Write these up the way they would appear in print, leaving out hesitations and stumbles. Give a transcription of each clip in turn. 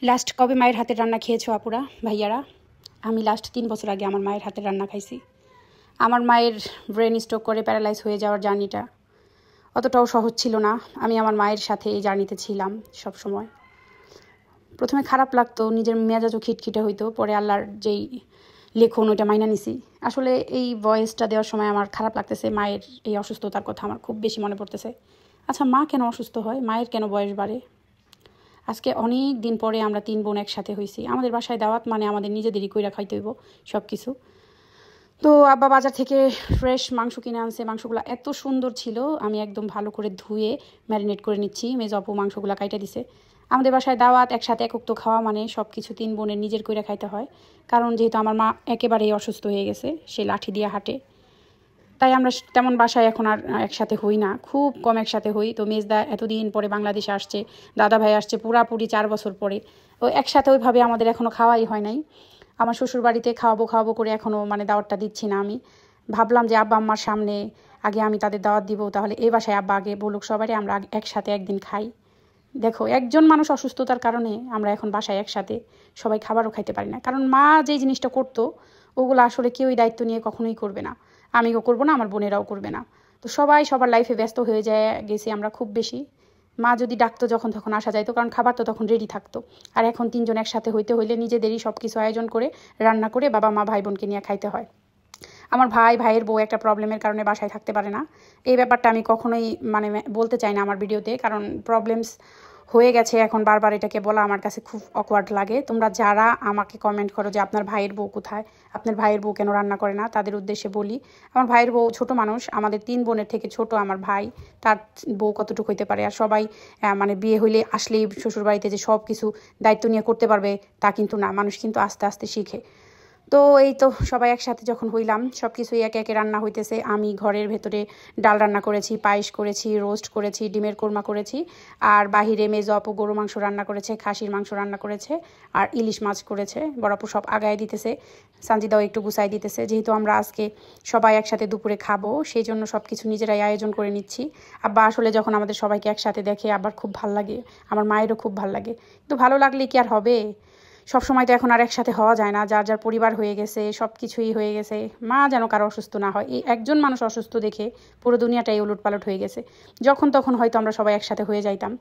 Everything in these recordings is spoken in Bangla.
লাস্ট কবে মায়ের হাতের রান্না খেয়েছো আপুরা ভাইয়ারা? আমি লাস্ট 3 বছর আগে আমার মায়ের হাতের রান্না খাইছি। আমার মায়ের ব্রেন স্ট্রোক করে প্যারালাইজ হয়ে যাওয়ার জার্নিটা অতটাও সহজ ছিল না। আমি আমার মায়ের সাথে এই জার্নিতে ছিলাম সব সময়। প্রথমে খারাপ লাগতো, নিজের মেজাজও খিটখিটে হইতো, পরে আল্লাহর যেই লেখন ওইটা মাইনা নিছি। আসলে এই ভয়েসটা দেওয়ার সময় আমার খারাপ লাগতেছে, মায়ের এই অসুস্থতার কথা আমার খুব বেশি মনে পড়তেছে। আচ্ছা, মা কেন অসুস্থ হয়? মায়ের কেন বয়স বাড়ে? আজকে অনেক দিন পরে আমরা 3 বোন একসাথে হয়েছি। আমাদের বাসায় দাওয়াত মানে আমাদের নিজেদেরই কইরা খাইতে হইব সব কিছু। তো আব্বা বাজার থেকে ফ্রেশ মাংস কিনে আনছে। মাংসগুলো এত সুন্দর ছিল, আমি একদম ভালো করে ধুয়ে ম্যারিনেট করে নিচ্ছি। মেজ আপু মাংসগুলো কাইটা দিছে। আমাদের বাসায় দাওয়াত একসাথে একক তো খাওয়া মানে সব কিছু 3 বোনের নিজের কইরা খাইতে হয়, কারণ যেহেতু আমার মা একেবারেই অসুস্থ হয়ে গেছে, সে লাঠি দিয়ে হাঁটে। তাই আমরা তেমন বাসায় এখন আর একসাথে হই না, খুব কম একসাথে হই। তো মেজদা এতদিন পরে বাংলাদেশে আসছে, দাদা ভাই আসছে পুরাপুরি 4 বছর পরে। ও একসাথে ওইভাবে আমাদের এখনও খাওয়াই হয় নাই। আমার শ্বশুর বাড়িতে খাওয়াবো করে এখনও মানে দাওয়াতটা দিচ্ছি না। আমি ভাবলাম যে আব্বা আম্মার সামনে আগে আমি তাদের দাওয়াত দিব, তাহলে এই বাসায় আব্বা আগে বলুক সবারই, আমরা একসাথে একদিন খাই। দেখো, একজন মানুষ অসুস্থতার কারণে আমরা এখন বাসায় একসাথে সবাই খাবারও খাইতে পারি না, কারণ মা যে জিনিসটা করতো ওগুলো আসলে কেউই দায়িত্ব নিয়ে কখনোই করবে না। আমিও করবো না, আমার বোনেরাও করবে না। তো সবাই সবার লাইফে ব্যস্ত হয়ে যায় গেছি আমরা খুব বেশি। মা যদি ডাকতো যখন তখন আসা যাইতো, কারণ খাবার তো তখন রেডি থাকতো। আর এখন 3 জন একসাথে হইতে হইলে নিজেদেরই সব কিছু আয়োজন করে রান্না করে বাবা মা ভাই বোনকে নিয়ে খাইতে হয়। আমার ভাইয়ের বউ একটা প্রবলেমের কারণে বাসায় থাকতে পারে না। এই ব্যাপারটা আমি কখনোই মানে বলতে চাই না আমার ভিডিওতে, কারণ প্রবলেমস হয়ে গেছে এখন। বারবার এটাকে বলা আমার কাছে খুব অকওয়ার্ড লাগে। তোমরা যারা আমাকে কমেন্ট করো যে আপনার ভাইয়ের বউ কোথায়, আপনার ভাইয়ের বউ কেন রান্না করে না, তাদের উদ্দেশ্যে বলি, আমার ভাইয়ের বউ ছোট মানুষ। আমাদের 3 বোনের থেকে ছোট আমার ভাই, তার বউ কতটুকু হইতে পারে? আর সবাই মানে বিয়ে হইলে আসলেই শ্বশুরবাড়িতে যে সব কিছু দায়িত্ব নিয়ে করতে পারবে তা কিন্তু না। মানুষ কিন্তু আস্তে আস্তে শিখে। তো এই তো সবাই একসাথে যখন হইলাম, সব কিছুই একে একে রান্না হইতেছে। আমি ঘরের ভেতরে ডাল রান্না করেছি, পায়েস করেছি, রোস্ট করেছি, ডিমের কোরমা করেছি। আর বাহিরে মেজো আপু গরু মাংস রান্না করেছে, খাসির মাংস রান্না করেছে, আর ইলিশ মাছ করেছে। বড় আপু সব আগায় দিতেছে, সানজিদাও একটু গুছাই দিতেছে। যেহেতু আমরা আজকে সবাই একসাথে দুপুরে খাবো, সেই জন্য সব কিছু নিজেরাই আয়োজন করে নিচ্ছি। আব্বা আসলে যখন আমাদের সবাইকে একসাথে দেখে আবার খুব ভাল লাগে, আমার মায়েরও খুব ভাল লাগে। কিন্তু ভালো লাগলে কি আর হবে? সব সময় তো এখন আর একসাথে হওয়া যায় না, যার যার পরিবার হয়ে গেছে, সব কিছুই হয়ে গেছে। মা যেন কারো অসুস্থ না হয়, এই একজন মানুষ অসুস্থ দেখে পুরো দুনিয়াটাই উলটপালট হয়ে গেছে। যখন তখন হয়তো আমরা সবাই একসাথে হয়ে যাইতাম।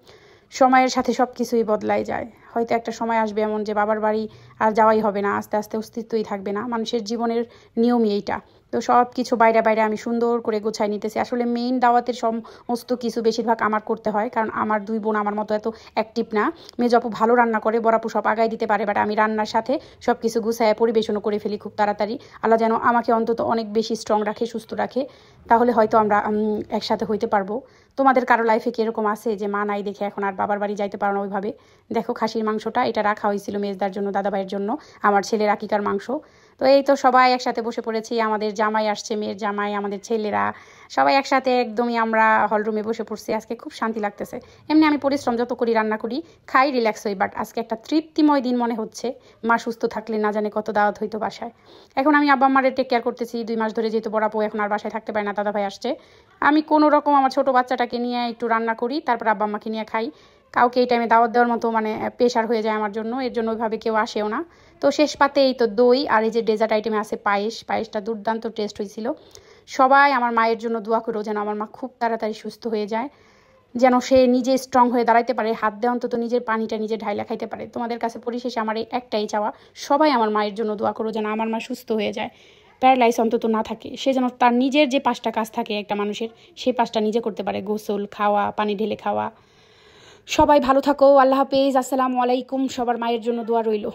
সময়ের সাথে সব কিছুই বদলাই যায়। হয়তো একটা সময় আসবে এমন যে বাবার বাড়ি আর যাওয়াই হবে না, আস্তে আস্তে অস্তিত্বই থাকবে না। মানুষের জীবনের নিয়মই এইটা। তো সব কিছু বাইরে আমি সুন্দর করে গোছাই নিতেছি। আসলে মেইন দাওয়াতের সমস্ত কিছু বেশিরভাগ আমার করতে হয়, কারণ আমার 2 বোন আমার মতো এত অ্যাক্টিভ না। মেজো আপু ভালো রান্না করে, বড় আপু সব আগায় দিতে পারে, বাট আমি রান্নার সাথে সব কিছু গুছায় পরিবেশনও করে ফেলি খুব তাড়াতাড়ি। আল্লাহ যেন আমাকে অন্তত অনেক বেশি স্ট্রং রাখে, সুস্থ রাখে, তাহলে হয়তো আমরা একসাথে হইতে পারবো। তোমাদের কারো লাইফে কি এরকম আছে যে মা নাই দেখে এখন আর বাবার বাড়ি যাইতে পারো না ওইভাবে? দেখো, খাসির মাংসটা এটা রাখা হয়েছিল মেজদার জন্য, দাদা ভাইয়ের জন্য, আমার ছেলের আকিকার মাংস। তো এই তো সবাই একসাথে বসে পড়েছি। আমাদের জামাই আসছে, মেয়ের জামাই, আমাদের ছেলেরা সবাই একসাথে একদমই আমরা হলরুমে বসে পড়ছি। আজকে খুব শান্তি লাগতেছে। এমনি আমি পরিশ্রম যত করি, রান্না করি, খাই, রিল্যাক্স হই, বাট আজকে একটা তৃপ্তিময় দিন মনে হচ্ছে। মা সুস্থ থাকলে না জানে কত দাওয়াত হইতো বাসায়। এখন আমি আব্বা আম্মারে টেক কেয়ার করতেছি 2 মাস ধরে, যেহেতু বড় আপু এখন আর বাসায় থাকতে পারে না, দাদা ভাই আসছে। আমি কোনো রকম আমার ছোটো বাচ্চাটাকে নিয়ে একটু রান্না করি, তারপর আব্বা আম্মাকে নিয়ে খাই। কাউকে এই টাইমে দাওয়াত দেওয়ার মতো মানে প্রেশার হয়ে যায় আমার জন্য, এর জন্য ওইভাবে কেউ আসেও না। তো শেষ পাতে এই তো দই, আর এই যে ডেজার্ট আইটেমে আছে পায়েসটা দুর্দান্ত টেস্ট হয়েছিল। সবাই আমার মায়ের জন্য দোয়া করো যেন আমার মা খুব তাড়াতাড়ি সুস্থ হয়ে যায়, যেন সে নিজে স্ট্রং হয়ে দাঁড়াইতে পারে, হাত দেওয়া অন্তত নিজের পানিটা নিজে ঢাইলা খাইতে পারে। তোমাদের কাছে পরিশেষে আমার এই একটাই চাওয়া, সবাই আমার মায়ের জন্য দোয়া করো যেন আমার মা সুস্থ হয়ে যায়, প্যারালাইজ অন্তত না থাকে। সে যেন তার নিজের যে 5টা কাজ থাকে একটা মানুষের, সেই 5টা নিজে করতে পারে, গোসল, খাওয়া, পানি ঢেলে খাওয়া। সবাই ভালো থাকো, আল্লাহ হাফেজ, আসসালামু আলাইকুম। সবার মায়ের জন্য দোয়া রইল।